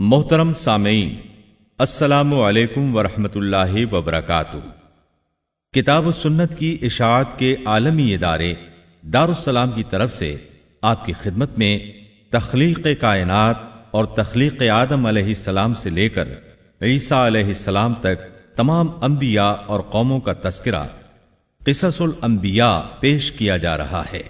محترم سامعین، السلام علیکم ورحمۃ اللہ وبرکاتہ۔ کتاب و سنت کی اشاعت کے عالمی ادارے دارالسلام کی طرف سے آپ کی خدمت میں تخلیق کائنات اور تخلیق آدم علیہ السلام سے لے کر عیسیٰ علیہ السلام تک تمام انبیاء اور قوموں کا تذکرہ قصص الانبیاء پیش کیا جا رہا ہے۔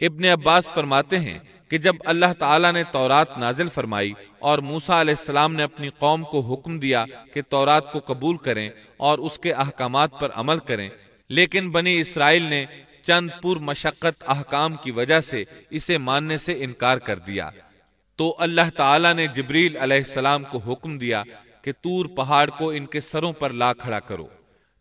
ابن عباس فرماتے ہیں کہ جب اللہ تعالیٰ نے تورات نازل فرمائی اور موسیٰ علیہ السلام نے اپنی قوم کو حکم دیا کہ تورات کو قبول کریں اور اس کے احکامات پر عمل کریں، لیکن بنی اسرائیل نے چند پر مشقت احکام کی وجہ سے اسے ماننے سے انکار کر دیا، تو اللہ تعالیٰ نے جبریل علیہ السلام کو حکم دیا کہ طور پہاڑ کو ان کے سروں پر لا کھڑا کرو۔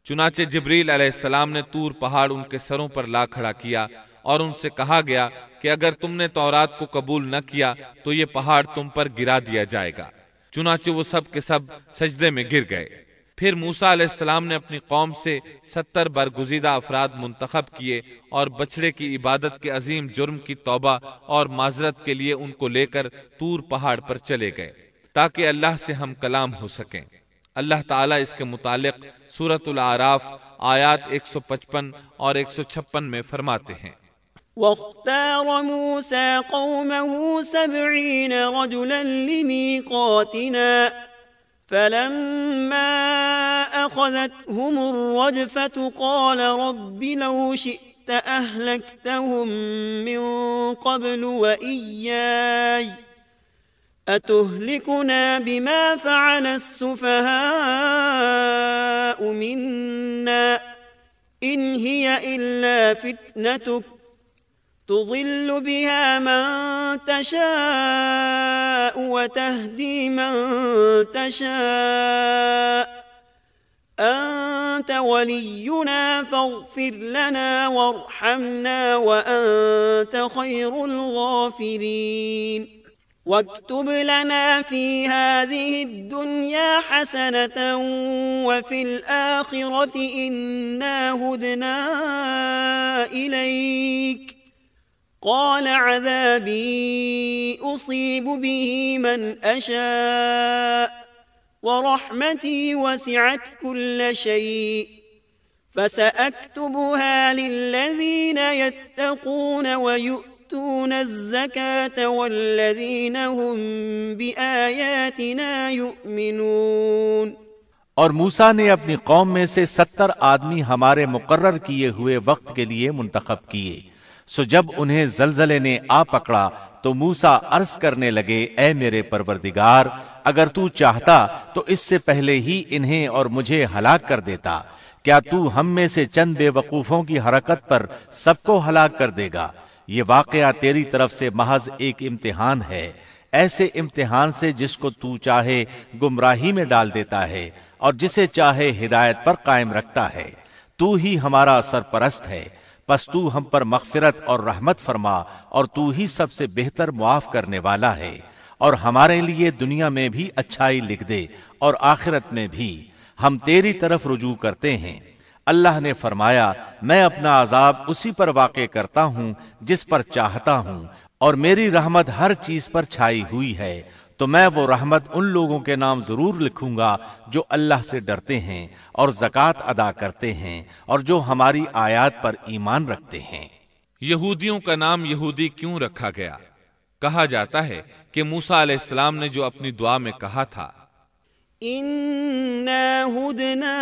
چنانچہ جبریل علیہ السلام نے طور پہاڑ ان کے سروں پر لا کھڑا کیا اور ان سے کہا گیا کہ اگر تم نے تورات کو قبول نہ کیا تو یہ پہاڑ تم پر گرا دیا جائے گا۔ چنانچہ وہ سب کے سب سجدے میں گر گئے۔ پھر موسیٰ علیہ السلام نے اپنی قوم سے 70 برگزیدہ افراد منتخب کیے اور بچڑے کی عبادت کے عظیم جرم کی توبہ اور معذرت کے لیے ان کو لے کر طور پہاڑ پر چلے گئے تاکہ اللہ سے ہم کلام ہو سکیں۔ اللہ تعالیٰ اس کے متعلق سورۃ الاعراف آیات 155 اور 156 میں فرماتے ہیں، واختار موسى قومه 70 رجلا لميقاتنا فلما أخذتهم الرجفة قال رب لو شئت أهلكتهم من قبل وإياي أتهلكنا بما فعل السفهاء منا إن هي إلا فتنتك تضل بها من تشاء وتهدي من تشاء أنت ولينا فاغفر لنا وارحمنا وأنت خير الغافرين واكتب لنا في هذه الدنيا حسنة وفي الآخرة إنا هدنا إليك قال عذابي أصيب به من أشاء ورحمتي وسعت كل شيء فسأكتبها للذين يتقون ويؤتون الزكاة والذين هم بآياتنا يؤمنون۔ اور موسیٰ نے اپنی قوم میں سے 70 آدمی ہمارے مقرر کیے ہوئے وقت کے لیے منتخب کیے۔ سو جب انہیں زلزلے نے آ پکڑا تو موسیٰ عرض کرنے لگے، اے میرے پروردگار، اگر تو چاہتا تو اس سے پہلے ہی انہیں اور مجھے ہلاک کر دیتا۔ کیا تو ہم میں سے چند بے وقوفوں کی حرکت پر سب کو ہلاک کر دے گا؟ یہ واقعہ تیری طرف سے محض ایک امتحان ہے، ایسے امتحان سے جس کو تو چاہے گمراہی میں ڈال دیتا ہے اور جسے چاہے ہدایت پر قائم رکھتا ہے۔ تو ہی ہمارا سرپرست ہے، پس تو ہم پر مغفرت اور رحمت فرما، اور تو ہی سب سے بہتر معاف کرنے والا ہے، اور ہمارے لیے دنیا میں بھی اچھائی لکھ دے اور آخرت میں بھی، ہم تیری طرف رجوع کرتے ہیں۔ اللہ نے فرمایا، میں اپنا عذاب اسی پر واقع کرتا ہوں جس پر چاہتا ہوں، اور میری رحمت ہر چیز پر چھائی ہوئی ہے، تو میں وہ رحمت ان لوگوں کے نام ضرور لکھوں گا جو اللہ سے ڈرتے ہیں اور زکوٰۃ ادا کرتے ہیں اور جو ہماری آیات پر ایمان رکھتے ہیں۔ یہودیوں کا نام یہودی کیوں رکھا گیا؟ کہا جاتا ہے کہ موسیٰ علیہ السلام نے جو اپنی دعا میں کہا تھا، اِنَّا هُدْنَا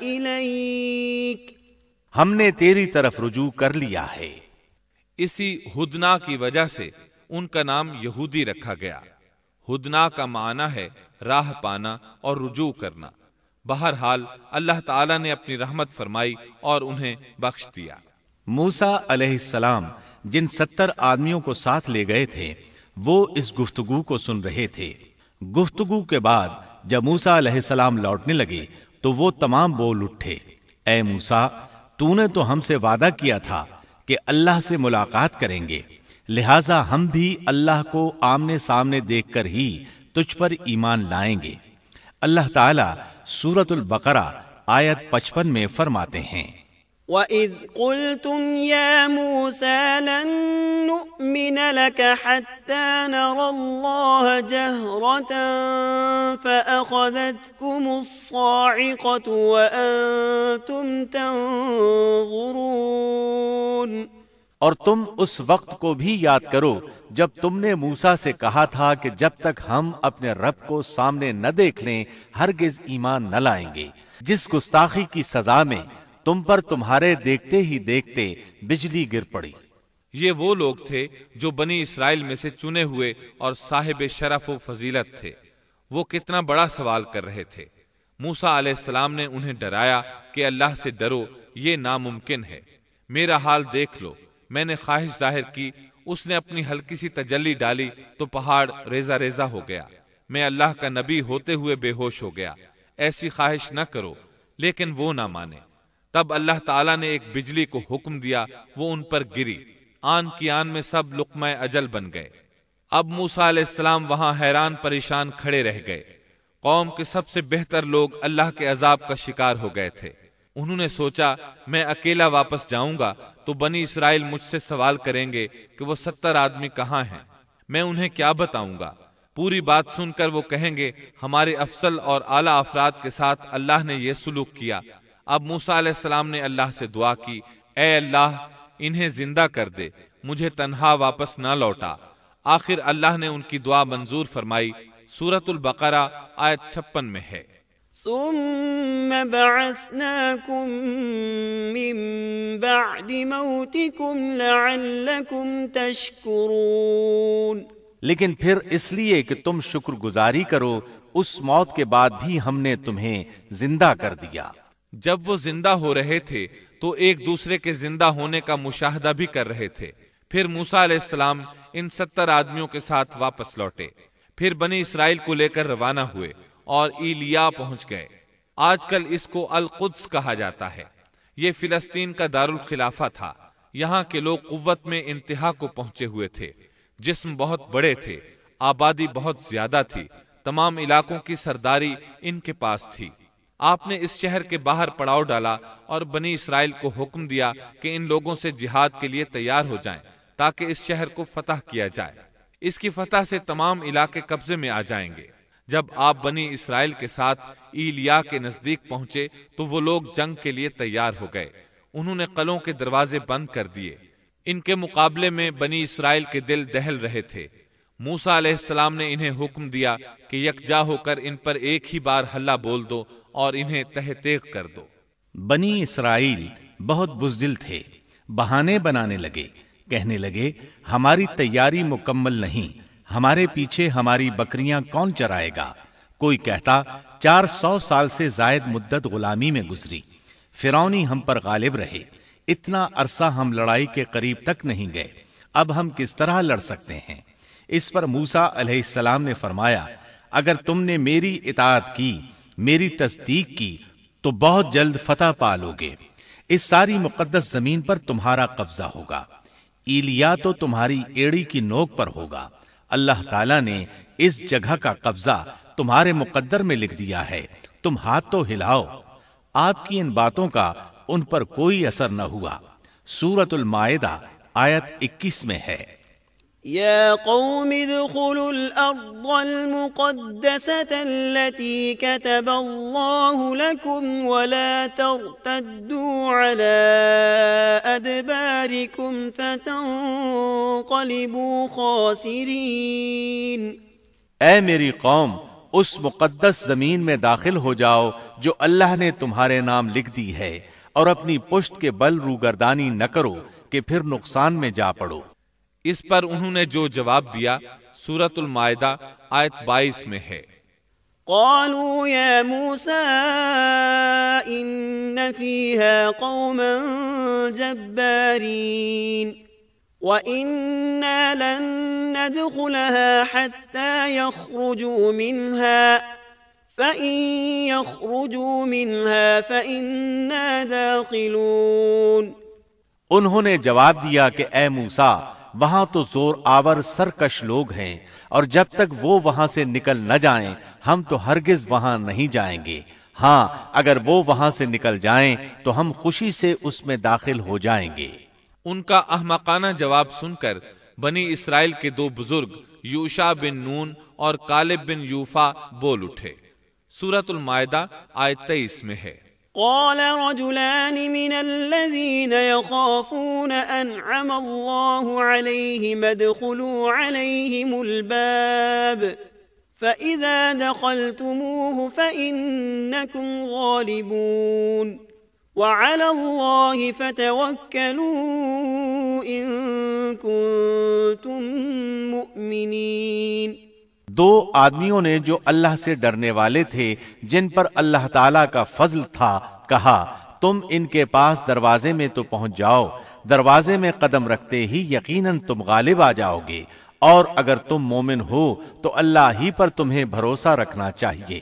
إِلَيْكَ، ہم نے تیری طرف رجوع کر لیا ہے، اسی ہدنا کی وجہ سے ان کا نام یہودی رکھا گیا۔ ہدنا کا معنی ہے راہ پانا اور رجوع کرنا۔ بہرحال اللہ تعالیٰ نے اپنی رحمت فرمائی اور انہیں بخش دیا۔ موسیٰ علیہ السلام جن 70 آدمیوں کو ساتھ لے گئے تھے وہ اس گفتگو کو سن رہے تھے۔ گفتگو کے بعد جب موسیٰ علیہ السلام لوٹنے لگے تو وہ تمام بول اٹھے، اے موسیٰ، تو نے تو ہم سے وعدہ کیا تھا کہ اللہ سے ملاقات کریں گے، لہٰذا ہم بھی اللہ کو آمنے سامنے دیکھ کر ہی تجھ پر ایمان لائیں گے۔ اللہ تعالیٰ سورۃ البقرہ آیت 55 میں فرماتے ہیں، وَإِذْ قُلْتُمْ يَا مُوسَى لَن نُّؤْمِنَ لَكَ حَتَّى نَرَى اللَّهَ جَهْرَةً فَأَخَذَتْكُمُ الصَّاعِقَةُ وَأَنتُمْ تَنظُرُونَ۔ اور تم اس وقت کو بھی یاد کرو جب تم نے موسیٰ سے کہا تھا کہ جب تک ہم اپنے رب کو سامنے نہ دیکھ لیں ہرگز ایمان نہ لائیں گے، جس گستاخی کی سزا میں تم پر تمہارے دیکھتے ہی دیکھتے بجلی گر پڑی۔ یہ وہ لوگ تھے جو بنی اسرائیل میں سے چنے ہوئے اور صاحب شرف و فضیلت تھے۔ وہ کتنا بڑا سوال کر رہے تھے۔ موسیٰ علیہ السلام نے انہیں ڈرایا کہ اللہ سے ڈرو، یہ ناممکن ہے، میرا حال دیکھ لو، میں نے خواہش ظاہر کی، اس نے اپنی ہلکی سی تجلی ڈالی تو پہاڑ ریزہ ریزہ ہو گیا، میں اللہ کا نبی ہوتے ہوئے بے ہوش ہو گیا، ایسی خواہش نہ کرو۔ لیکن وہ نہ مانے۔ تب اللہ تعالیٰ نے ایک بجلی کو حکم دیا، وہ ان پر گری، آن کی آن میں سب لقمہ اجل بن گئے۔ اب موسیٰ علیہ السلام وہاں حیران پریشان کھڑے رہ گئے۔ قوم کے سب سے بہتر لوگ اللہ کے عذاب کا شکار ہو گئے تھے۔ انہوں نے سوچا میں اکیلا واپس جاؤں گا تو بنی اسرائیل مجھ سے سوال کریں گے کہ وہ 70 آدمی کہاں ہیں، میں انہیں کیا بتاؤں گا؟ پوری بات سن کر وہ کہیں گے ہمارے افضل اور اعلیٰ افراد کے ساتھ اللہ نے یہ سلوک کیا۔ اب موسیٰ علیہ السلام نے اللہ سے دعا کی، اے اللہ انہیں زندہ کر دے، مجھے تنہا واپس نہ لوٹا۔ آخر اللہ نے ان کی دعا منظور فرمائی۔ سورۃ البقرہ آیت 56 میں ہے، ثم بعثناكم من بعد موتكم لعلكم تشكرون۔ لیکن پھر اس لیے کہ تم شکر گزاری کرو، اس موت کے بعد بھی ہم نے تمہیں زندہ کر دیا۔ جب وہ زندہ ہو رہے تھے تو ایک دوسرے کے زندہ ہونے کا مشاہدہ بھی کر رہے تھے۔ پھر موسیٰ علیہ السلام ان 70 آدمیوں کے ساتھ واپس لوٹے، پھر بنی اسرائیل کو لے کر روانہ ہوئے اور ایلیا پہنچ گئے۔ آج کل اس کو القدس کہا جاتا ہے۔ یہ فلسطین کا دارالخلافہ تھا۔ یہاں کے لوگ قوت میں انتہا کو پہنچے ہوئے تھے، جسم بہت بڑے تھے، آبادی بہت زیادہ تھی، تمام علاقوں کی سرداری ان کے پاس تھی۔ آپ نے اس شہر کے باہر پڑاؤ ڈالا اور بنی اسرائیل کو حکم دیا کہ ان لوگوں سے جہاد کے لیے تیار ہو جائیں تاکہ اس شہر کو فتح کیا جائے۔ اس کی فتح سے تمام علاقے قبضے میں آ جائیں گے۔ جب آپ بنی اسرائیل کے ساتھ ایلیا کے نزدیک پہنچے تو وہ لوگ جنگ کے لیے تیار ہو گئے۔ انہوں نے قلعوں کے دروازے بند کر دیے۔ ان کے مقابلے میں بنی اسرائیل کے دل دہل رہے تھے۔ موسیٰ علیہ السلام نے انہیں حکم دیا کہ یکجا ہو کر ان پر ایک ہی بار ہلہ بول دو اور انہیں تہ تیغ کر دو۔ بنی اسرائیل بہت بزدل تھے، بہانے بنانے لگے، کہنے لگے ہماری تیاری مکمل نہیں، ہمارے پیچھے ہماری بکریاں کون چرائے گا؟ کوئی کہتا 400 سال سے زائد مدت غلامی میں گزری، فرعونی ہم پر غالب رہے، اتنا عرصہ ہم لڑائی کے قریب تک نہیں گئے، اب ہم کس طرح لڑ سکتے ہیں؟ اس پر موسیٰ علیہ السلام نے فرمایا اگر تم نے میری اطاعت کی، میری تصدیق کی تو بہت جلد فتح پالو گے، اس ساری مقدس زمین پر تمہارا قبضہ ہوگا، ایلیا تو تمہاری ایڑی کی نوک پر ہوگا، اللہ تعالیٰ نے اس جگہ کا قبضہ تمہارے مقدر میں لکھ دیا ہے، تم ہاتھ تو ہلاؤ۔ آپ کی ان باتوں کا ان پر کوئی اثر نہ ہوا۔ سورۃ المائدہ آیت 21 میں ہے، يا قوم ادخلوا الأرض المقدسة التي كتب الله لكم ولا ترتدوا على أدباركم فتنقلبوا خاسرين۔ اے میری قوم، اس مقدس زمین میں داخل ہو جاؤ جو اللہ نے تمہارے نام لکھ دی ہے، اور اپنی پشت کے بل روگردانی نہ کرو کہ پھر نقصان میں جا پڑو۔ اس پر انہوں نے جو جواب دیا سورۃ المائدہ آیت 22 میں ہے، قالوا يا موسى إن فيها قوما جبارين وإنا لن ندخلها حتى يخرجوا منها فإن يخرجوا منها فإنا داخلون۔ انہوں نے جواب دیا کہ اے موسیٰ، وہاں تو زور آور سرکش لوگ ہیں، اور جب تک وہ وہاں سے نکل نہ جائیں ہم تو ہرگز وہاں نہیں جائیں گے، ہاں اگر وہ وہاں سے نکل جائیں تو ہم خوشی سے اس میں داخل ہو جائیں گے۔ ان کا احمقانہ جواب سن کر بنی اسرائیل کے دو بزرگ یوشع بن نون اور کالب بن یوفا بول اٹھے۔ سورۃ المائدہ آیت 23 میں ہے، قال رجلان من الذين يخافون أنعم الله عليهم ادخلوا عليهم الباب فإذا دخلتموه فإنكم غالبون وعلى الله فتوكلوا إن كنتم مؤمنين۔ دو آدمیوں نے جو اللہ سے ڈرنے والے تھے، جن پر اللہ تعالیٰ کا فضل تھا، کہا تم ان کے پاس دروازے میں تو پہنچ جاؤ، دروازے میں قدم رکھتے ہی یقیناً تم غالب آ جاؤ گے، اور اگر تم مومن ہو تو اللہ ہی پر تمہیں بھروسہ رکھنا چاہیے۔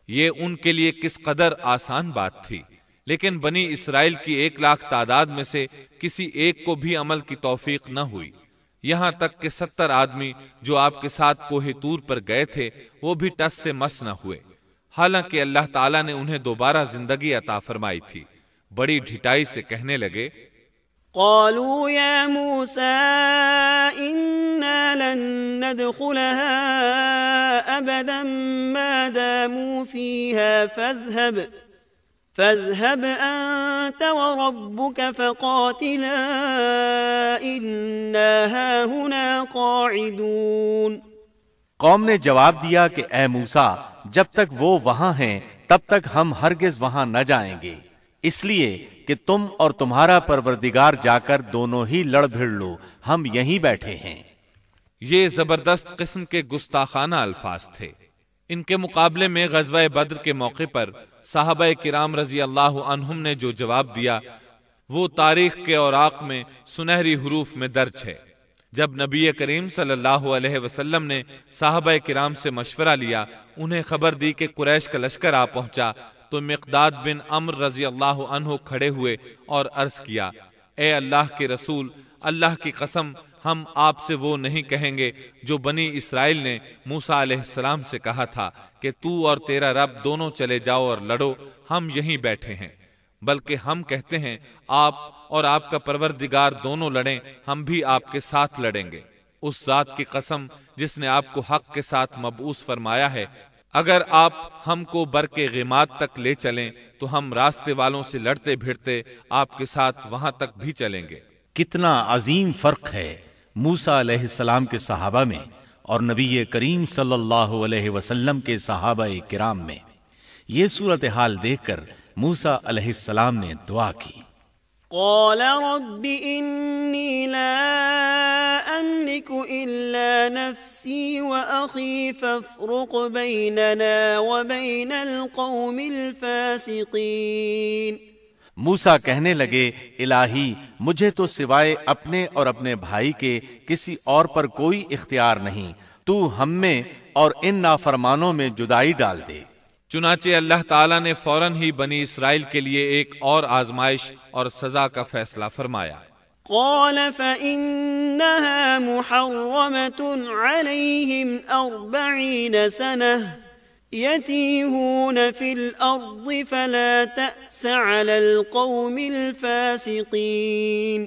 یہ ان کے لیے کس قدر آسان بات تھی، لیکن بنی اسرائیل کی 1,00,000 تعداد میں سے کسی ایک کو بھی عمل کی توفیق نہ ہوئی، یہاں تک کہ 70 آدمی جو آپ کے ساتھ کوہ طور پر گئے تھے وہ بھی ٹس سے مس نہ ہوئے، حالانکہ اللہ تعالیٰ نے انہیں دوبارہ زندگی عطا فرمائی تھی۔ بڑی ڈھٹائی سے کہنے لگے، قالوا يا موسى إنا لن ندخلها أبدا ما داموا فيها فاذهب أنت وربك فقاتلا إنا هاهنا قاعدون۔ قوم نے جواب دیا کہ اے موسیٰ، جب تک وہ وہاں ہیں تب تک ہم ہرگز وہاں نہ جائیں گے، اس لیے کہ تم اور تمہارا پروردگار جا کر دونوں ہی لڑ بھڑ لو، ہم یہیں بیٹھے ہیں۔ یہ زبردست قسم کے گستاخانہ الفاظ تھے۔ ان کے مقابلے میں غزوہ بدر کے موقع پر صحابہ کرام رضی اللہ عنہم نے جو جواب دیا وہ تاریخ کے اوراق میں سنہری حروف میں درج ہے۔ جب نبی کریم صلی اللہ علیہ وسلم نے صحابہ کرام سے مشورہ لیا، انہیں خبر دی کہ قریش کا لشکر آ پہنچا، تو مقداد بن عمرو رضی اللہ عنہ کھڑے ہوئے اور عرض کیا، اے اللہ کے رسول، اللہ کی قسم ہم آپ سے وہ نہیں کہیں گے جو بنی اسرائیل نے موسیٰ علیہ السلام سے کہا تھا کہ تو اور تیرا رب دونوں چلے جاؤ اور لڑو، ہم یہیں بیٹھے ہیں، بلکہ ہم کہتے ہیں آپ اور آپ کا پروردگار دونوں لڑیں، ہم بھی آپ کے ساتھ لڑیں گے۔ اس ذات کی قسم جس نے آپ کو حق کے ساتھ مبعوث فرمایا ہے، اگر آپ ہم کو برق غیمات تک لے چلیں تو ہم راستے والوں سے لڑتے بھیڑتے آپ کے ساتھ وہاں تک بھی چلیں گے۔ کتنا عظیم فرق ہے موسیٰ علیہ السلام کے صحابہ میں اور نبی کریم صلی اللہ علیہ وسلم کے صحابہ کرام میں۔ یہ صورتحال دیکھ کر موسیٰ علیہ السلام نے دعا کی، قال رب إني لا أملك إلا نفسي وأخي فافرق بيننا وبين القوم الفاسقين۔ موسیٰ کہنے لگے، الہی مجھے تو سوائے اپنے اور اپنے بھائی کے کسی اور پر کوئی اختیار نہیں، تو ہم میں اور ان نافرمانوں میں جدائی ڈال دے۔ چنانچہ اللہ تعالیٰ نے فوراً ہی بنی اسرائیل کے لیے ایک اور آزمائش اور سزا کا فیصلہ فرمایا۔ قال فإنها محرمة عليهم 40 سنة يتيهون في الأرض فلا تأس على القوم الفاسقين۔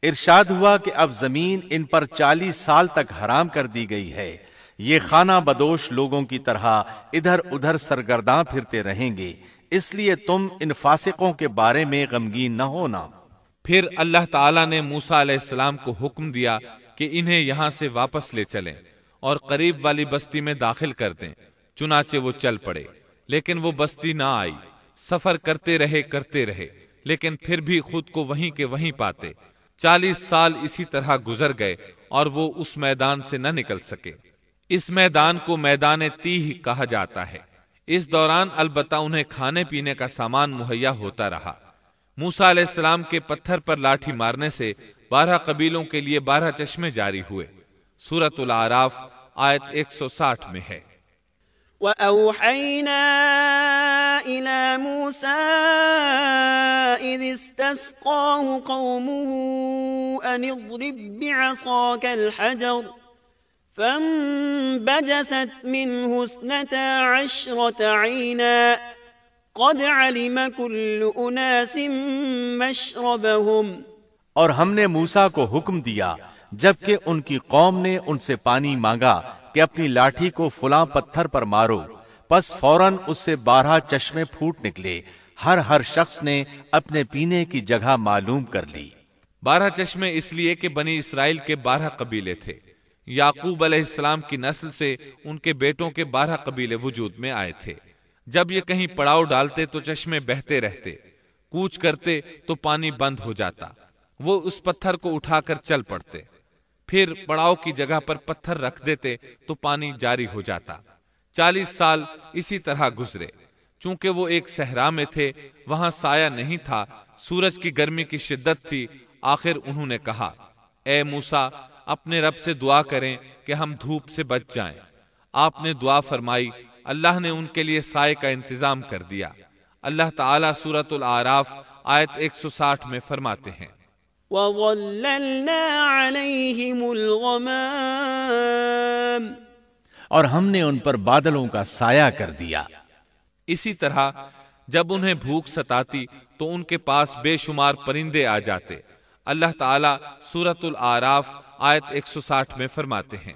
ارشاد ہوا کہ اب زمین ان پر 40 سال تک حرام کر دی گئی ہے، یہ خانہ بدوش لوگوں کی طرح ادھر ادھر سرگرداں پھرتے رہیں گے، اس لیے تم ان فاسقوں کے بارے میں غمگین نہ ہونا۔ پھر اللہ تعالیٰ نے موسیٰ علیہ السلام کو حکم دیا کہ انہیں یہاں سے واپس لے چلیں اور قریب والی بستی میں داخل کر دیں۔ چنانچہ وہ چل پڑے، لیکن وہ بستی نہ آئی۔ سفر کرتے رہے لیکن پھر بھی خود کو وہیں کے وہیں پاتے۔ 40 سال اسی طرح گزر گئے اور وہ اس میدان سے نہ نکل سکے۔ اس میدان کو میدان تیہ کہا جاتا ہے۔ اس دوران البتہ انہیں کھانے پینے کا سامان مہیا ہوتا رہا۔ موسیٰ علیہ السلام کے پتھر پر لاٹھی مارنے سے 12 قبیلوں کے لیے 12 چشمے جاری ہوئے۔ سورۃ الاعراف آیت 160 میں ہے، وَأَوْحَيْنَا إِلَى مُوسَىٰ إِذِ اسْتَسْقَاهُ قَوْمُهُ أَنِ اضْرِب بِّعَصَاكَ الْحَجَرَ فَانبَجَسَتْ مِنْهُ 12 عَيْنًا قد علم كل أناس مشربهم اور ہم نے موسیٰ کو حکم دیا جبکہ ان کی قوم نے ان سے پانی مانگا کہ اپنی لاٹھی کو فلاں پتھر پر مارو، پس فوراً اس سے 12 چشمے پھوٹ نکلے، ہر شخص نے اپنے پینے کی جگہ معلوم کر لی۔ 12 چشمے اس لیے کہ بنی اسرائیل کے 12 قبیلے تھے۔ یعقوب علیہ السلام کی نسل سے ان کے بیٹوں کے 12 قبیلے وجود میں آئے تھے۔ جب یہ کہیں پڑاؤ ڈالتے تو چشمے بہتے رہتے، کوچ کرتے تو پانی بند ہو جاتا، وہ اس پتھر کو اٹھا کر چل پڑتے، پھر پڑاؤ کی جگہ پر پتھر رکھ دیتے تو پانی جاری ہو جاتا۔ 40 سال اسی طرح گزرے۔ چونکہ وہ ایک صحرا میں تھے، وہاں سایہ نہیں تھا، سورج کی گرمی کی شدت تھی، آخر انہوں نے کہا، اے موسیٰ، اپنے رب سے دعا کریں کہ ہم دھوپ سے بچ جائیں۔ آپ نے دعا فرمائی، اللہ نے ان کے لیے سائے کا انتظام کر دیا۔ اللہ تعالیٰ سورۃ الاعراف آیت 160 میں فرماتے ہیں، وَظَلَّلْنَا عَلَيْهِمُ الْغَمَامَ اور ہم نے ان پر بادلوں کا سایہ کر دیا۔ اسی طرح جب انہیں بھوک ستاتی تو ان کے پاس بے شمار پرندے آ جاتے۔ اللہ تعالیٰ سورۃ الاعراف آیت 160 میں فرماتے ہیں،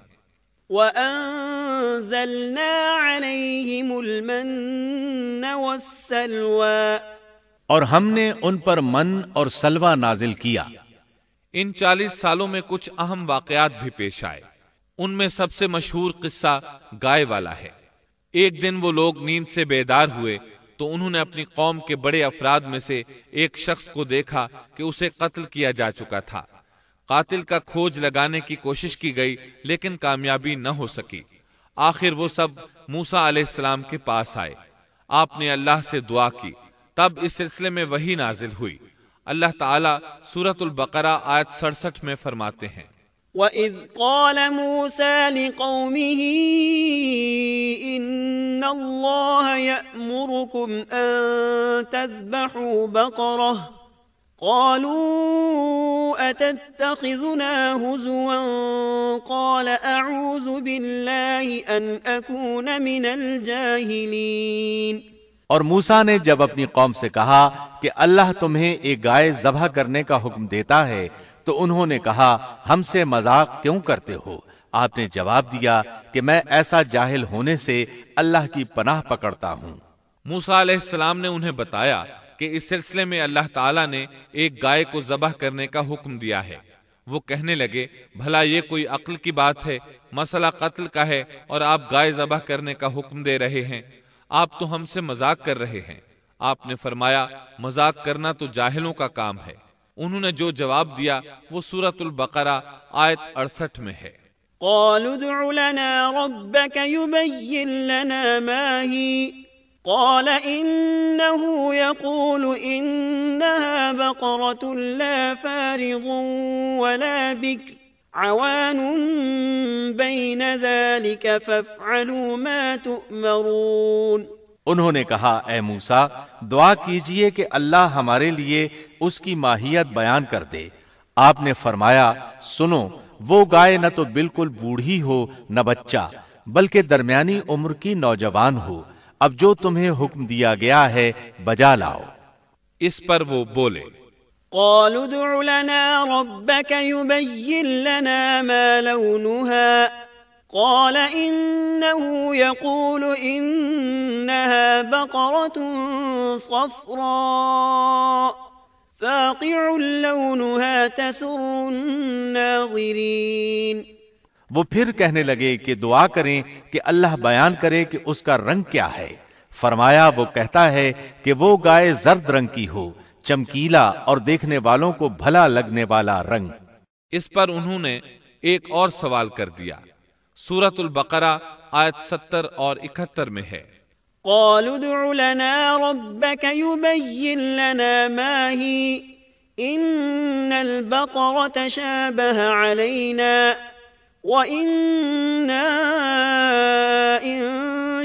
وَأَنزَلْنَا عَلَيْهِمُ الْمَنَّ وَالسَّلْوَىٰ اور ہم نے ان پر من اور سلوہ نازل کیا۔ ان 40 سالوں میں کچھ اہم واقعات بھی پیش آئے۔ ان میں سب سے مشہور قصہ گائے والا ہے۔ ایک دن وہ لوگ نیند سے بیدار ہوئے تو انہوں نے اپنی قوم کے بڑے افراد میں سے ایک شخص کو دیکھا کہ اسے قتل کیا جا چکا تھا۔ قاتل کا کھوج لگانے کی کوشش کی گئی لیکن کامیابی نہ ہو سکی۔ آخر وہ سب موسیٰ علیہ السلام کے پاس آئے۔ آپ نے اللہ سے دعا کی، تب اس سلسلے میں وحی نازل ہوئی۔ اللہ تعالیٰ سورۃ البقرہ آیت 67 میں فرماتے ہیں، وَإِذْ قَالَ مُوسَىٰ لِقَوْمِهِ إِنَّ اللَّهَ يَأْمُرُكُمْ أَن تَذْبَحُوا بَقَرَةً قَالُوا أَتَتَّخِذُنَا هُزُوًا قَالَ أَعُوذُ بِاللَّهِ أَنْ أَكُونَ مِنَ الْجَاهِلِينَ۔ اور موسیٰ نے جب اپنی قوم سے کہا کہ اللہ تمہیں ایک گائے ذبح کرنے کا حکم دیتا ہے تو انہوں نے کہا، ہم سے مذاق کیوں کرتے ہو؟ آپ نے جواب دیا کہ میں ایسا جاہل ہونے سے اللہ کی پناہ پکڑتا ہوں۔ موسیٰ علیہ السلام نے انہیں بتایا کہ اس سلسلے میں اللہ تعالیٰ نے ایک گائے کو ذبح کرنے کا حکم دیا ہے۔ وہ کہنے لگے، بھلا یہ کوئی عقل کی بات ہے؟ مسئلہ قتل کا ہے اور آپ گائے ذبح کرنے کا حکم دے رہے ہیں، آپ تو ہم سے مذاق کر رہے ہیں۔ آپ نے فرمایا، مذاق کرنا تو جاہلوں کا کام ہے۔ انہوں نے جو جواب دیا وہ سورۃ البقرہ آیت 68 میں ہے، قالوا ادع لنا ربك يبين لنا ما هي قال إنه يقول إنها بقرة لا فارض ولا بكر عوان بين ذلك فافعلوا ما تؤمرون۔ انہوں نے کہا، اے موسیٰ، دعا کیجئے کہ اللہ ہمارے لیے اس کی ماہیت بیان کر دے۔ آپ نے فرمایا، سنو، وہ گائے نہ تو بالکل بوڑھی ہو نہ بچہ، بلکہ درمیانی عمر کی نوجوان ہو۔ اب جو تمہیں حکم دیا گیا ہے بجا لاؤ۔ اس پر وہ بولے، قالوا ادع لنا ربك يبين لنا ما لونها قال إنه يقول إنها بقرة صفراء فاقع لونها تسر الناظرين۔ وہ پھر کہنے لگے کہ دعا کریں کہ اللہ بیان کرے کہ اس کا رنگ کیا ہے۔ فرمایا، وہ کہتا ہے کہ وہ گائے زرد رنگ کی ہو، چمکیلا اور دیکھنے والوں کو بھلا لگنے والا رنگ۔ اس پر انہوں نے ایک اور سوال کر دیا۔ سورۃ البقرہ آیت 70 اور 71 میں ہے، قالوا ادع لنا ربك يبين لنا ما هي إن البقرة شابه علينا وإنا إن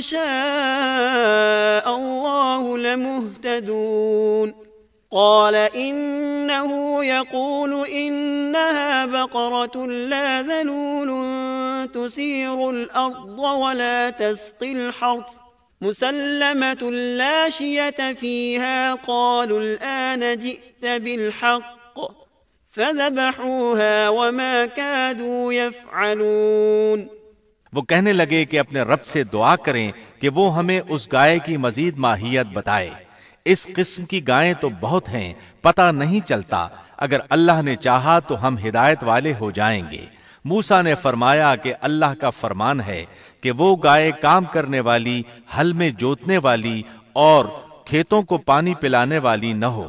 شاء الله لمهتدون۔ قال إنه يقول إنها بقرة لا ذلول تثير الأرض ولا تسقي الحرث مسلمة لا شية فيها قالوا الآن جئت بالحق فذبحوها وما كادوا يفعلون۔ وہ کہنے لگے کہ اپنے رب سے دعا کریں کہ وہ ہمیں اس گائے کی مزید ماہیت بتائے، اس قسم کی گائیں تو بہت ہیں، پتہ نہیں چلتا، اگر اللہ نے چاہا تو ہم ہدایت والے ہو جائیں گے۔ موسیٰ نے فرمایا کہ اللہ کا فرمان ہے کہ وہ گائے کام کرنے والی، ہل میں جوتنے والی اور کھیتوں کو پانی پلانے والی نہ ہو،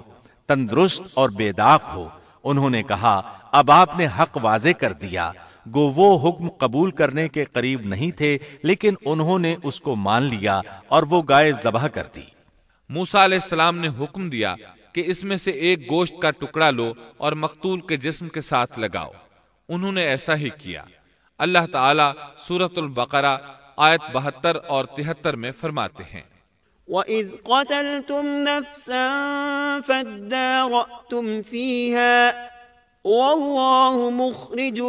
تندرست اور بے داغ ہو۔ انہوں نے کہا اب آپ نے حق واضح کر دیا۔ گو وہ حکم قبول کرنے کے قریب نہیں تھے، لیکن انہوں نے اس کو مان لیا اور وہ گائے ذبح کر دی۔ موسیٰ علیہ السلام نے حکم دیا کہ اس میں سے ایک گوشت کا ٹکڑا لو اور مقتول کے جسم کے ساتھ لگاؤ۔ انہوں نے ایسا ہی کیا۔ اللہ تعالیٰ سورۃ البقرہ آیت 72 اور 73 میں فرماتے ہیں وَإِذْ قَتَلْتُمْ نَفْسًا فَادَّارَأْتُمْ فِيهَا وَاللَّهُ مُخْرِجٌ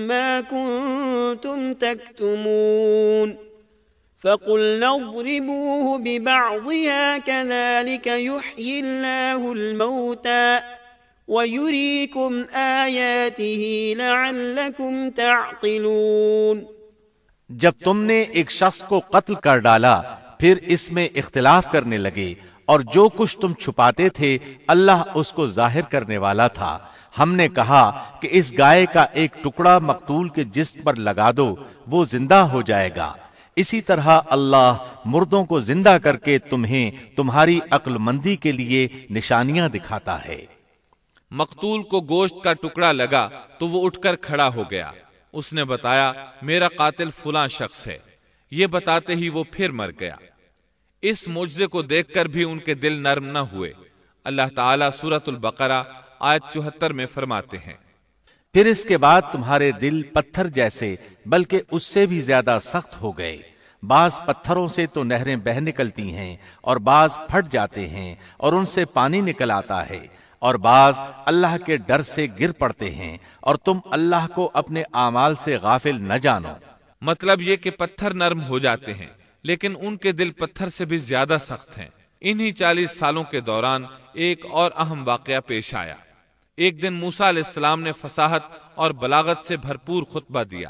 مَا كُنْتُمْ تَكْتُمُونَ فَقُلْنَا اضْرِبُوهُ بِبَعْضِهَا كَذَلِكَ يُحْيِي اللَّهُ الْمَوْتَى وَيُرِيكُمْ آيَاتِهِ لَعَلَّكُمْ تَعْقِلُونَ۔ جب تم نے ایک شخص کو قتل کر ڈالا، پھر اس میں اختلاف کرنے لگے، اور جو کچھ تم چھپاتے تھے اللہ اس کو ظاہر کرنے والا تھا۔ ہم نے کہا کہ اس گائے کا ایک ٹکڑا مقتول کے جسم پر لگا دو، وہ زندہ ہو جائے گا۔ اسی طرح اللہ مردوں کو زندہ کر کے تمہیں تمہاری عقل مندی کے لیے نشانیاں دکھاتا ہے۔ مقتول کو گوشت کا ٹکڑا لگا تو وہ اٹھ کر کھڑا ہو گیا۔ اس نے بتایا میرا قاتل فلاں شخص ہے۔ یہ بتاتے ہی وہ پھر مر گیا۔ اس معجزے کو دیکھ کر بھی ان کے دل نرم نہ ہوئے۔ اللہ تعالیٰ سورۃ البقرہ آیت 74 میں فرماتے ہیں پھر اس کے بعد تمہارے دل پتھر جیسے بلکہ اس سے بھی زیادہ سخت ہو گئے۔ بعض پتھروں سے تو نہریں بہہ نکلتی ہیں اور بعض پھٹ جاتے ہیں اور ان سے پانی نکل آتا ہے، اور بعض اللہ کے ڈر سے گر پڑتے ہیں، اور تم اللہ کو اپنے اعمال سے غافل نہ جانو۔ مطلب یہ کہ پتھر نرم ہو جاتے ہیں، لیکن ان کے دل پتھر سے بھی زیادہ سخت ہیں۔ انہی 40 سالوں کے دوران ایک اور اہم واقعہ پیش آیا۔ ایک دن موسیٰ علیہ السلام نے فصاحت اور بلاغت سے بھرپور خطبہ دیا۔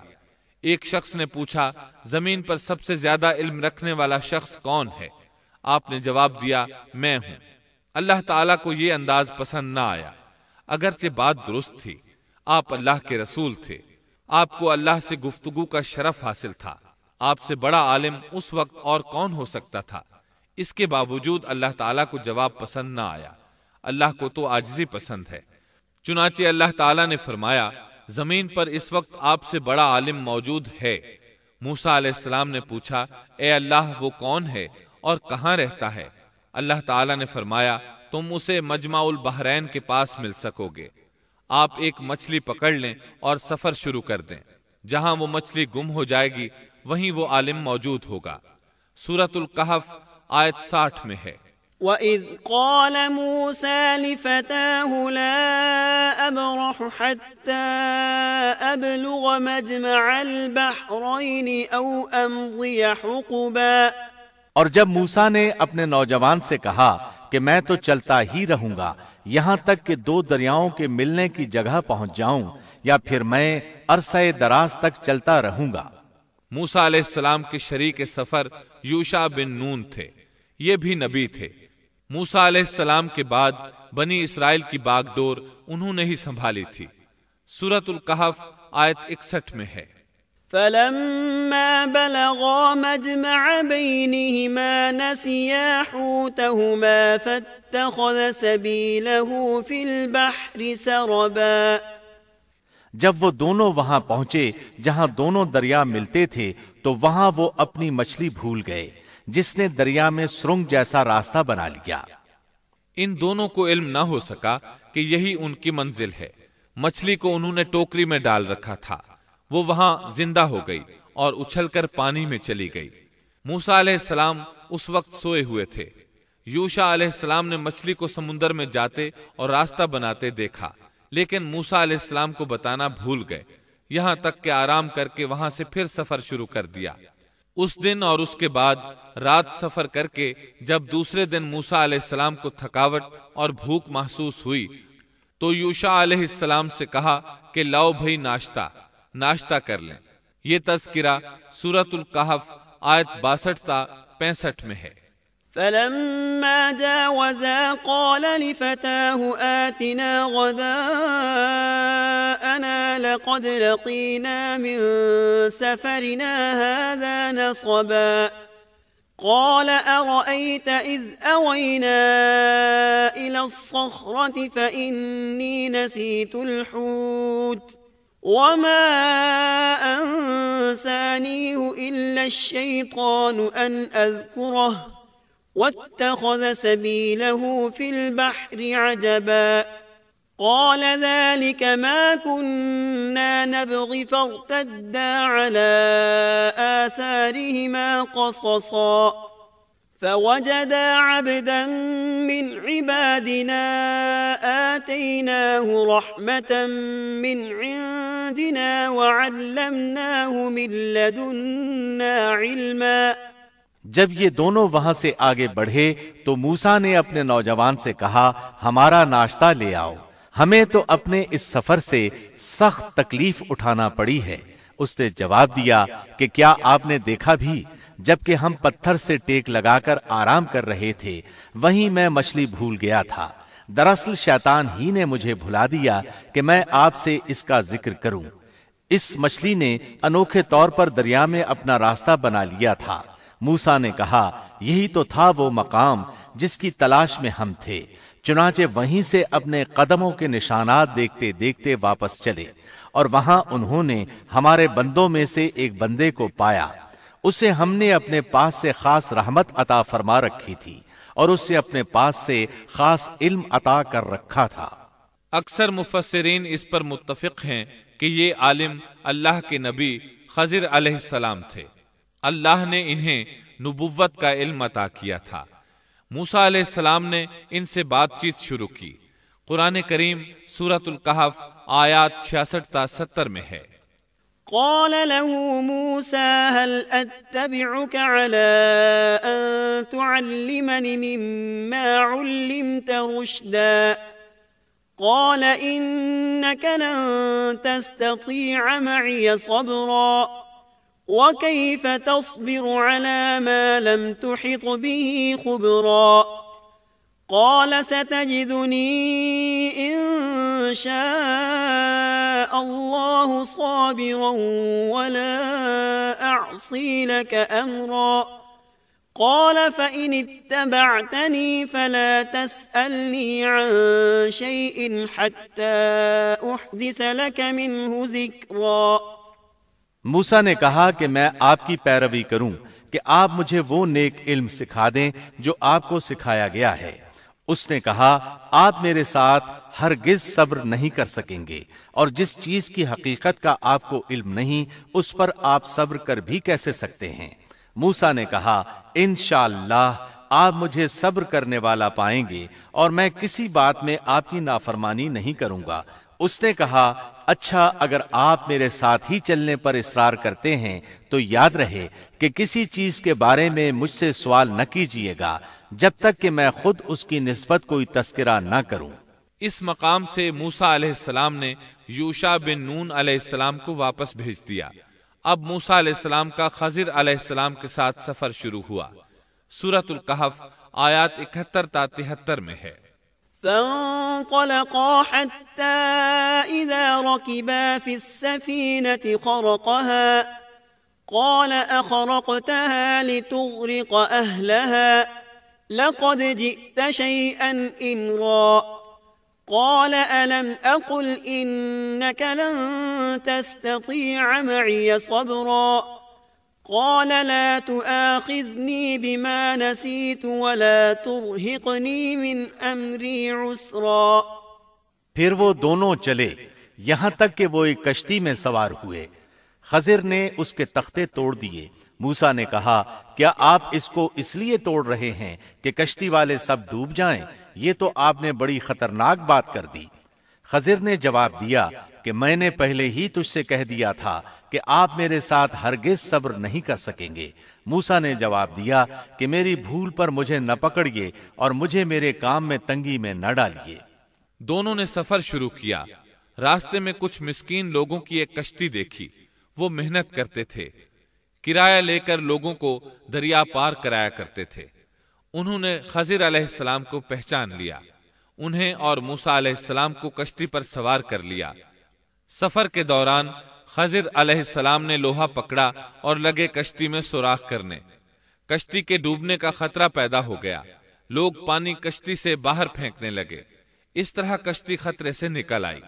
ایک شخص نے پوچھا زمین پر سب سے زیادہ علم رکھنے والا شخص کون ہے؟ آپ نے جواب دیا میں ہوں۔ اللہ تعالیٰ کو یہ انداز پسند نہ آیا، اگرچہ بات درست تھی۔ آپ اللہ کے رسول تھے، آپ کو اللہ سے گفتگو کا شرف حاصل تھا۔ آپ سے بڑا عالم اس وقت اور کون ہو سکتا تھا؟ اس کے باوجود اللہ تعالیٰ کو جواب پسند نہ آیا۔ اللہ کو تو عاجزی پسند ہے۔ چنانچہ اللہ تعالیٰ نے فرمایا زمین پر اس وقت آپ سے بڑا عالم موجود ہے۔ موسیٰ علیہ السلام نے پوچھا اے اللہ وہ کون ہے اور کہاں رہتا ہے؟ اللہ تعالیٰ نے فرمایا تم اسے مجمع البحرین کے پاس مل سکو گے۔ آپ ایک مچھلی پکڑ لیں اور سفر شروع کر دیں، جہاں وہ مچھلی گم ہو جائے گی وہیں وہ عالم موجود ہوگا۔ سورۃ الکہف آیت 60 میں ہے وَإِذْ قَالَ مُوسَى لِفَتَاهُ لَا أَبْرَحُ حَتَّى أَبْلُغَ مَجْمَعَ الْبَحْرَيْنِ أَوْ أَمْضِيَ حُقُبًا۔ اور جب موسیٰ نے اپنے نوجوان سے کہا کہ میں تو چلتا ہی رہوں گا یہاں تک کہ 2 دریاؤں کے ملنے کی جگہ پہنچ جاؤں، یا پھر میں عرصہ دراز تک چلتا رہوں گا۔ موسیٰ علیہ السلام کے شریک سفر یوشع بن نون تھے، یہ بھی نبی تھے۔ موسیٰ علیہ السلام کے بعد بنی اسرائیل کی باغ ڈور انہوں نے ہی سنبھالی تھی۔ سورۃ الکہف آیت 61 میں ہے فَلَمَّا بَلَغَا مَجْمَعَ بَيْنِهِمَا نَسِيَا حُوتَهُمَا فَاتَّخَذَ سَبِيلَهُ فِي الْبَحْرِ سَرَبًا۔ جب وہ دونوں وہاں پہنچے جہاں دونوں دریا ملتے تھے تو وہاں وہ اپنی مچھلی بھول گئے، جس نے دریا میں سرنگ جیسا راستہ بنا لیا۔ ان دونوں کو علم نہ ہو سکا کہ یہی ان کی منزل ہے۔ مچھلی کو انہوں نے ٹوکری میں ڈال رکھا تھا، وہ وہاں زندہ ہو گئی اور اچھل کر پانی میں چلی گئی۔ موسیٰ علیہ السلام اس وقت سوئے ہوئے تھے۔ یوشع علیہ السلام نے مچھلی کو سمندر میں جاتے اور راستہ بناتے دیکھا، لیکن موسیٰ علیہ السلام کو بتانا بھول گئے، یہاں تک کہ آرام کر کے وہاں سے پھر سفر شروع کر دیا۔ اس دن اور اس کے بعد رات سفر کر کے جب دوسرے دن موسیٰ علیہ السلام کو تھکاوٹ اور بھوک محسوس ہوئی تو یوشع علیہ السلام سے کہا کہ لاؤ بھئی ناشتہ کر لیں۔ یہ تذکرہ سورۃ الکہف آیت 62 تا 65 میں ہے۔ فلما جاوزا قال لفتاه آتنا غداءنا لقد لقينا من سفرنا هذا نصبا قال أرأيت إذ أوينا إلى الصخرة فإني نسيت الحوت وما أنسانيه إلا الشيطان أن أذكره واتخذ سبيله في البحر عجبا قال ذلك ما كنا نبغي فارتدا على آثارهما قصصا فوجدا عبدا من عبادنا آتيناه رحمة من عندنا وعلمناه من لدنا علما۔ جب یہ دونوں وہاں سے آگے بڑھے تو موسیٰ نے اپنے نوجوان سے کہا ہمارا ناشتہ لے آؤ، ہمیں تو اپنے اس سفر سے سخت تکلیف اٹھانا پڑی ہے۔ اس نے جواب دیا کہ کیا آپ نے دیکھا بھی جبکہ ہم پتھر سے ٹیک لگا کر آرام کر رہے تھے وہیں میں مچھلی بھول گیا تھا۔ دراصل شیطان ہی نے مجھے بھلا دیا کہ میں آپ سے اس کا ذکر کروں۔ اس مچھلی نے انوکھے طور پر دریا میں اپنا راستہ بنا لیا تھا۔ موسیٰ نے کہا یہی تو تھا وہ مقام جس کی تلاش میں ہم تھے، چنانچہ وہیں سے اپنے قدموں کے نشانات دیکھتے دیکھتے واپس چلے، اور وہاں انہوں نے ہمارے بندوں میں سے ایک بندے کو پایا، اسے ہم نے اپنے پاس سے خاص رحمت عطا فرما رکھی تھی اور اس سے اپنے پاس سے خاص علم عطا کر رکھا تھا۔ اکثر مفسرین اس پر متفق ہیں کہ یہ عالم اللہ کے نبی خضر علیہ السلام تھے۔ اللہ نے انہیں نبوت کا علم عطا کیا تھا۔ موسیٰ علیہ السلام نے ان سے بات چیت شروع کی۔ قرآن کریم سورۃ الکہف آیات 66 تا 70 میں ہے۔ قال له موسى هل أتبعك على أن تعلمني مما علمت رشدا قال إنك لن تستطيع معي صبرا وكيف تصبر على ما لم تحط به خبرا قال ستجدني إن شاء الله صابرا ولا أعصي لك أمرا قال فإن اتبعتني فلا تسألني عن شيء حتى أحدث لك منه ذكرا۔ موسیٰ نے کہا کہ میں آپ کی پیروی کروں کہ آپ مجھے وہ نیک علم سکھا دیں جو آپ کو سکھایا گیا ہے۔ اس نے کہا آپ میرے ساتھ ہرگز صبر نہیں کر سکیں گے، اور جس چیز کی حقیقت کا آپ کو علم نہیں اس پر آپ صبر کر بھی کیسے سکتے ہیں؟ موسیٰ نے کہا انشاءاللہ آپ مجھے صبر کرنے والا پائیں گے اور میں کسی بات میں آپ کی نافرمانی نہیں کروں گا۔ اس نے کہا اچھا اگر آپ میرے ساتھ ہی چلنے پر اصرار کرتے ہیں تو یاد رہے کہ کسی چیز کے بارے میں مجھ سے سوال نہ کیجیے گا جب تک کہ میں خود اس کی نسبت کوئی تذکرہ نہ کروں۔ اس مقام سے موسیٰ علیہ السلام نے یوشع بن نون علیہ السلام کو واپس بھیج دیا۔ اب موسیٰ علیہ السلام کا خضر علیہ السلام کے ساتھ سفر شروع ہوا۔ سورۃ الکہف آیات 71 تا 73 میں ہے۔ فانطلقا حتى إذا ركبا في السفينة خرقها قال أخرقتها لتغرق أهلها لقد جئت شيئا إمرا قال ألم أقل إنك لن تستطيع معي صبرا قال لا تؤاخذني بما نسيت ولا ترهقني من أمري عسرا۔ پھر وہ دونوں چلے یہاں تک کہ وہ ایک کشتی میں سوار ہوئے۔ خضر نے اس کے تختے توڑ دیے۔ موسیٰ نے کہا کیا آپ اس کو اس لیے توڑ رہے ہیں کہ کشتی والے سب ڈوب جائیں؟ یہ تو آپ نے بڑی خطرناک بات کر دی۔ خضر نے جواب دیا کہ میں نے پہلے ہی تجھ سے کہہ دیا تھا کہ آپ میرے ساتھ ہرگز صبر نہیں کر سکیں گے۔ موسیٰ نے جواب دیا کہ میری بھول پر مجھے نہ پکڑیے اور مجھے میرے کام میں تنگی میں نہ ڈالیے۔ دونوں نے سفر شروع کیا۔ راستے میں کچھ مسکین لوگوں کی ایک کشتی دیکھی۔ وہ محنت کرتے تھے، کرایہ لے کر لوگوں کو دریا پار کرایا کرتے تھے۔ انہوں نے خضر علیہ السلام کو پہچان لیا، انہیں اور موسیٰ علیہ السلام کو کشتی پر سوار کر لیا۔ سفر کے دوران خضر علیہ السلام نے لوہا پکڑا اور لگے کشتی میں سوراخ کرنے۔ کشتی کے ڈوبنے کا خطرہ پیدا ہو گیا، لوگ پانی کشتی سے باہر پھینکنے لگے۔ اس طرح کشتی خطرے سے نکل آئی۔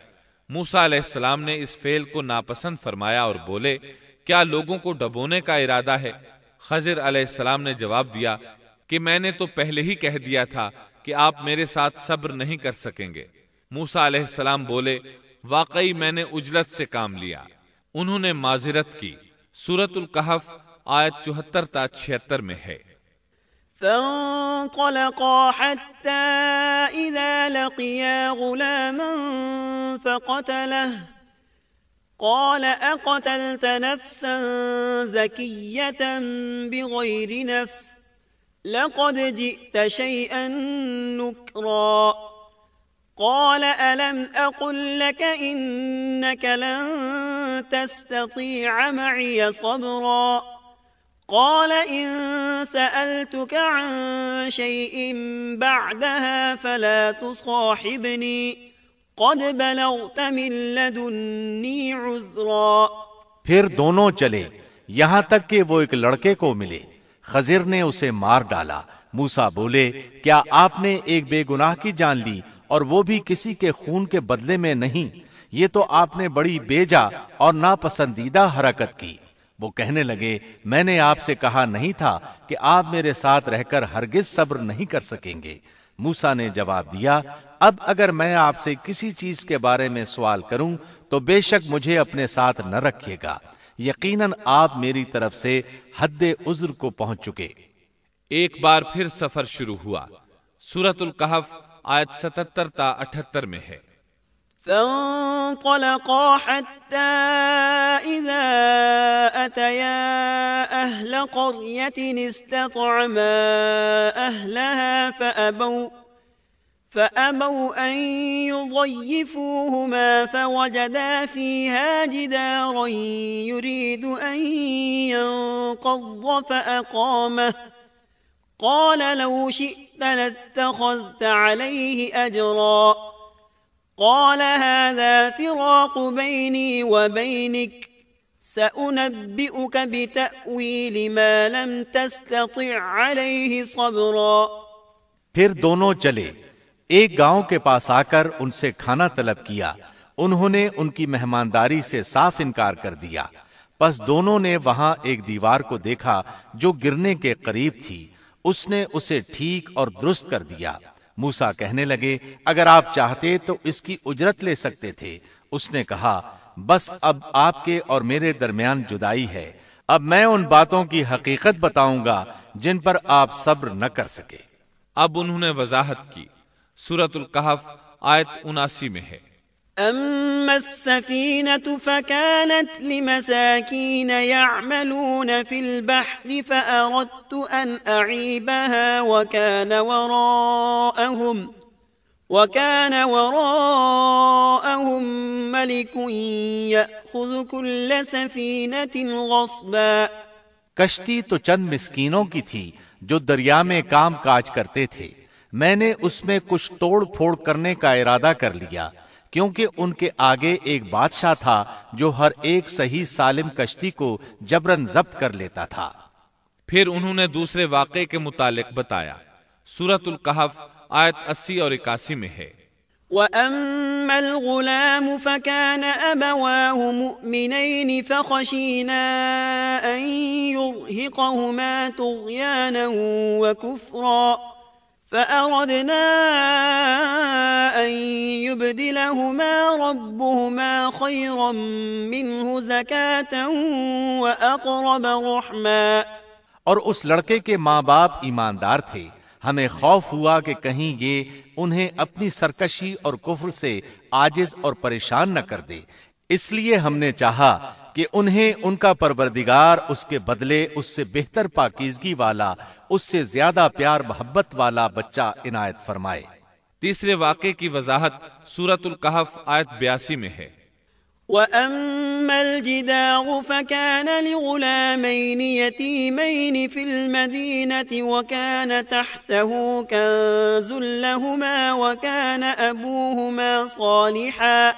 موسیٰ علیہ السلام نے اس فعل کو ناپسند فرمایا اور بولے، کیا لوگوں کو ڈبونے کا ارادہ ہے؟ خضر علیہ السلام نے جواب دیا کہ میں نے تو پہلے ہی کہہ دیا تھا کہ آپ میرے ساتھ صبر نہیں کر سکیں گے۔ موسیٰ علیہ السلام بولے، واقعی میں نے عجلت سے کام لیا۔ انہوں نے معذرت کی۔ سورۃ الکہف آیت 74 تا 76 میں ہے۔ فانطلقا حتى إذا لقيا غلاما فقتله قال أقتلت نفسا زكية بغير نفس لقد جئت شيئا نكرا قال ألم أقل لك إنك لن تستطيع معي صبرا قال إن سألتك عن شيء بعدها فلا تصاحبني قد بلغت من لدني عذرا۔ پھر دونوں چلے یہاں تک کہ وہ ایک لڑکے کو ملے۔ خضر نے اسے مار ڈالا۔ موسیٰ بولے، کیا آپ نے ایک بے گناہ کی جان لی اور وہ بھی کسی کے خون کے بدلے میں نہیں؟ یہ تو آپ نے بڑی بیجا اور ناپسندیدہ حرکت کی۔ وہ کہنے لگے، میں نے آپ سے کہا نہیں تھا کہ آپ میرے ساتھ رہ کر ہرگز صبر نہیں کر سکیں گے؟ موسیٰ نے جواب دیا، اب اگر میں آپ سے کسی چیز کے بارے میں سوال کروں تو بے شک مجھے اپنے ساتھ نہ رکھیے گا، یقیناً آپ میری طرف سے حد عذر کو پہنچ چکے۔ ایک بار پھر سفر شروع ہوا۔ سورۃ الکہف آیت 77 تا 78 میں ہے۔ فانطلقا حتى إذا أتيا أهل قرية استطعما أهلها فأبوا أن يضيفوهما فوجدا فيها جدارا يريد أن ينقض فأقامه قال لو شئت لاتخذت عليه أجرا قال هذا فراق بيني وبينك سأنبئك بتأويل ما لم تستطع عليه صبرا۔ پھر دونوں چلے، ایک گاؤں کے پاس آ کر ان سے کھانا طلب کیا۔ انہوں نے ان کی مہمانداری سے صاف انکار کر دیا۔ پس دونوں نے وہاں ایک دیوار کو دیکھا جو گرنے کے قریب تھی، اس نے اسے ٹھیک اور درست کر دیا۔ موسیٰ کہنے لگے، اگر آپ چاہتے تو اس کی اجرت لے سکتے تھے۔ اس نے کہا، بس اب آپ کے اور میرے درمیان جدائی ہے، اب میں ان باتوں کی حقیقت بتاؤں گا جن پر آپ صبر نہ کر سکے۔ اب انہوں نے وضاحت کی۔ سورۃ الکہف آیت 79 میں ہے۔ أما السفينة فكانت لمساكين يعملون في البحر فأردت أن أعيبها وكان وراءهم ملك يأخذ كل سفينة غصبا۔ کشتی تو چند مسکینوں کی تھی جو دریا میں کام کاج کرتے تھے، میں نے اس میں کچھ توڑ پھوڑ کرنے کا ارادہ کر لیا، کیونکہ ان کے آگے ایک بادشاہ تھا جو ہر ایک صحیح سالم کشتی کو جبراً ضبط کر لیتا تھا۔ پھر انہوں نے دوسرے واقعے کے متعلق بتایا۔ سورۃ الکہف آیت 80 اور 81 میں ہے۔ وَأَمَّا الْغُلَامُ فَكَانَ أَبَوَاهُ مُؤْمِنَيْنِ فَخَشِينَا أَن يُرْهِقَهُمَا طُغْيَانًا وَكُفْرًا فأردنا أن يبدلهما ربهما خيرا منه زكاة وأقرب رحما۔ اور اس لڑکے کے ماں باپ ایماندار تھے، ہمیں خوف ہوا کہ کہیں یہ انہیں اپنی سرکشی اور کفر سے عاجز اور پریشان نہ کر دے، اس لیے ہم نے چاہا کہ انہیں ان کا پروردگار اس کے بدلے اس سے بہتر پاکیزگی والا، اس سے زیادہ پیار محبت والا بچہ عنایت فرمائے۔ تیسرے واقعے کی وضاحت سورۃ الکہف آیت 82 میں ہے۔ وَأَمَّا الْجِدَارُ فَكَانَ لِغُلَامَيْنِ يَتِيمَيْنِ فِي الْمَدِينَةِ وَكَانَ تَحْتَهُ كَنزٌ لَهُمَا وَكَانَ أَبُوهُمَا صَالِحًا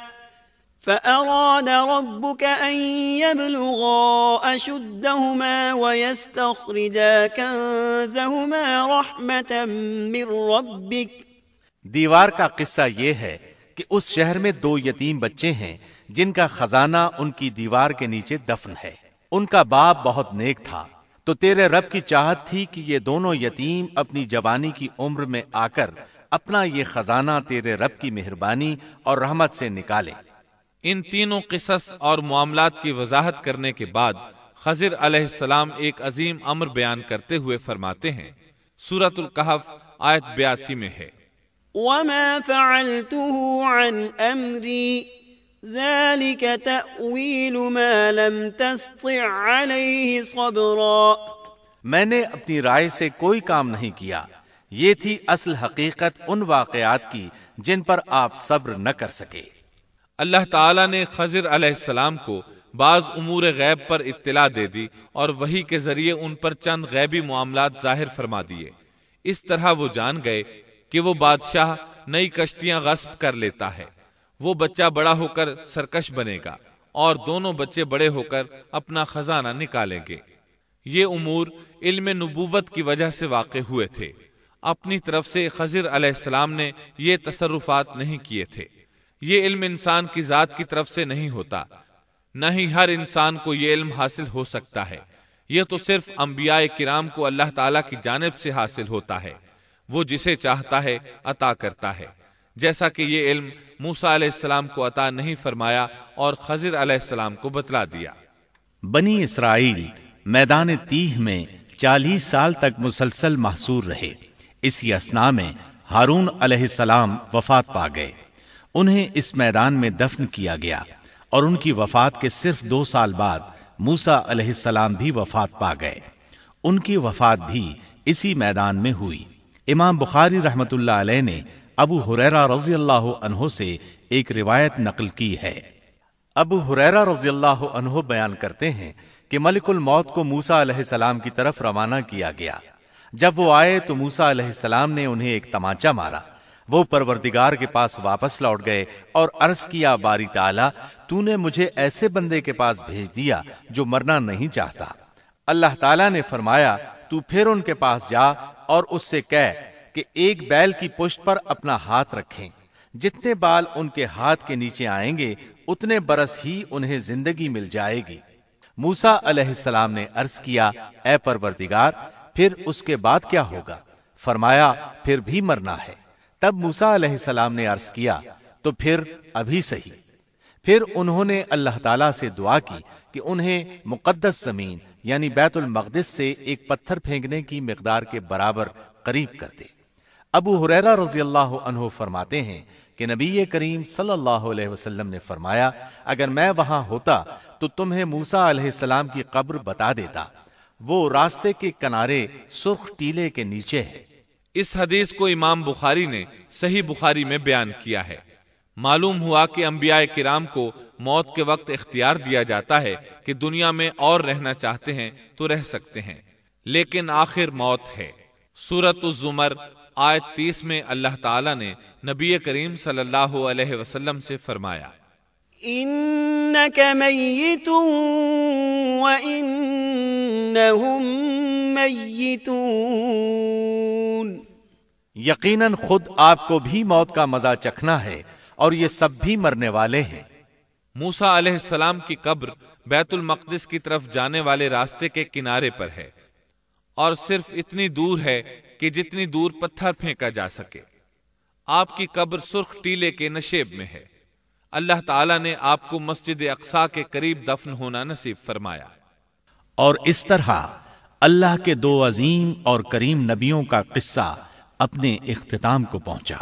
فَأَرَادَ رَبُّكَ أَن يَبْلُغَا أَشُدَّهُمَا وَيَسْتَخْرِجَا كَنزَهُمَا رَحْمَةً مِّن رَّبِّكَ۔ دیوار کا قصہ یہ ہے کہ اس شہر میں 2 یتیم بچے ہیں جن کا خزانہ ان کی دیوار کے نیچے دفن ہے۔ ان کا باپ بہت نیک تھا، تو تیرے رب کی چاہت تھی کہ یہ دونوں یتیم اپنی جوانی کی عمر میں آ کر اپنا یہ خزانہ تیرے رب کی مہربانی اور رحمت سے نکالے۔ ان تینوں قصص اور معاملات کی وضاحت کرنے کے بعد خضر علیہ السلام ایک عظیم امر بیان کرتے ہوئے فرماتے ہیں، سورۃ الکہف آیت 82 میں ہے، وَمَا فَعَلْتُهُ عَنْ أَمْرِي ذَلِكَ تَأْوِيلُ مَا لَمْ تَسْطِعْ عَلَيْهِ صَبْرًا۔ میں نے اپنی رائے سے کوئی کام نہیں کیا، یہ تھی اصل حقیقت ان واقعات کی جن پر آپ صبر نہ کر سکے۔ اللہ تعالیٰ نے خضر علیہ السلام کو بعض امور غیب پر اطلاع دے دی اور وحی کے ذریعے ان پر چند غیبی معاملات ظاہر فرما دیے۔ اس طرح وہ جان گئے کہ وہ بادشاہ نئی کشتیاں غصب کر لیتا ہے، وہ بچہ بڑا ہو کر سرکش بنے گا اور دونوں بچے بڑے ہو کر اپنا خزانہ نکالیں گے۔ یہ امور علم نبوت کی وجہ سے واقع ہوئے تھے، اپنی طرف سے خضر علیہ السلام نے یہ تصرفات نہیں کیے تھے۔ یہ علم انسان کی ذات کی طرف سے نہیں ہوتا، نہ ہی ہر انسان کو یہ علم حاصل ہو سکتا ہے، یہ تو صرف انبیاء کرام کو اللہ تعالیٰ کی جانب سے حاصل ہوتا ہے، وہ جسے چاہتا ہے عطا کرتا ہے، جیسا کہ یہ علم موسیٰ علیہ السلام کو عطا نہیں فرمایا اور خضر علیہ السلام کو بتلا دیا۔ بنی اسرائیل میدان تیہ میں 40 سال تک مسلسل محصور رہے۔ اسی اثناء میں ہارون علیہ السلام وفات پا گئے، انہیں اس میدان میں دفن کیا گیا، اور ان کی وفات کے صرف 2 سال بعد موسیٰ علیہ السلام بھی وفات پا گئے، ان کی وفات بھی اسی میدان میں ہوئی۔ امام بخاری رحمت اللہ علیہ نے ابو ہریرہ رضی اللہ عنہ سے ایک روایت نقل کی ہے۔ ابو ہریرہ رضی اللہ عنہ بیان کرتے ہیں کہ ملک الموت کو موسیٰ علیہ السلام کی طرف روانہ کیا گیا۔ جب وہ آئے تو موسیٰ علیہ السلام نے انہیں ایک تمانچہ مارا، وہ پروردگار کے پاس واپس لوٹ گئے اور عرض کیا، باری تعالیٰ تو نے مجھے ایسے بندے کے پاس بھیج دیا جو مرنا نہیں چاہتا۔ اللہ تعالیٰ نے فرمایا، تو پھر ان کے پاس جا اور اس سے کہہ کہ ایک بیل کی پشت پر اپنا ہاتھ رکھیں، جتنے بال ان کے ہاتھ کے نیچے آئیں گے اتنے برس ہی انہیں زندگی مل جائے گی۔ موسیٰ علیہ السلام نے عرض کیا، اے پروردگار پھر اس کے بعد کیا ہوگا؟ فرمایا، پھر بھی مرنا ہے۔ تب موسیٰ علیہ السلام نے عرض کیا، تو پھر ابھی صحیح۔ پھر انہوں نے اللہ تعالیٰ سے دعا کی کہ انہیں مقدس زمین یعنی بیت المقدس سے ایک پتھر پھینکنے کی مقدار کے برابر قریب کر دے۔ ابو ہریرہ رضی اللہ عنہ فرماتے ہیں کہ نبی کریم صلی اللہ علیہ وسلم نے فرمایا، اگر میں وہاں ہوتا تو تمہیں موسیٰ علیہ السلام کی قبر بتا دیتا، وہ راستے کے کنارے سرخ ٹیلے کے نیچے ہے۔ اس حدیث کو امام بخاری نے صحیح بخاری میں بیان کیا ہے۔ معلوم ہوا کہ انبیاء کرام کو موت کے وقت اختیار دیا جاتا ہے کہ دنیا میں اور رہنا چاہتے ہیں تو رہ سکتے ہیں، لیکن آخر موت ہے۔ سورۃ الزمر آیت 30 میں اللہ تعالیٰ نے نبی کریم صلی اللہ علیہ وسلم سے فرمایا، إنك ميت وإنهم ميتون۔ یقیناً خود آپ کو بھی موت کا مزہ چکھنا ہے اور یہ سب بھی مرنے والے ہیں۔ موسیٰ علیہ السلام کی قبر بیت المقدس کی طرف جانے والے راستے کے کنارے پر ہے اور صرف اتنی دور ہے کہ جتنی دور پتھر پھینکا جا سکے۔ آپ کی قبر سرخ ٹیلے کے نشیب میں ہے۔ اللہ تعالیٰ نے آپ کو مسجد اقصی کے قریب دفن ہونا نصیب فرمایا۔ اور اس طرح اللہ کے 2 عظیم اور کریم نبیوں کا قصہ اپنے اختتام کو پہنچا۔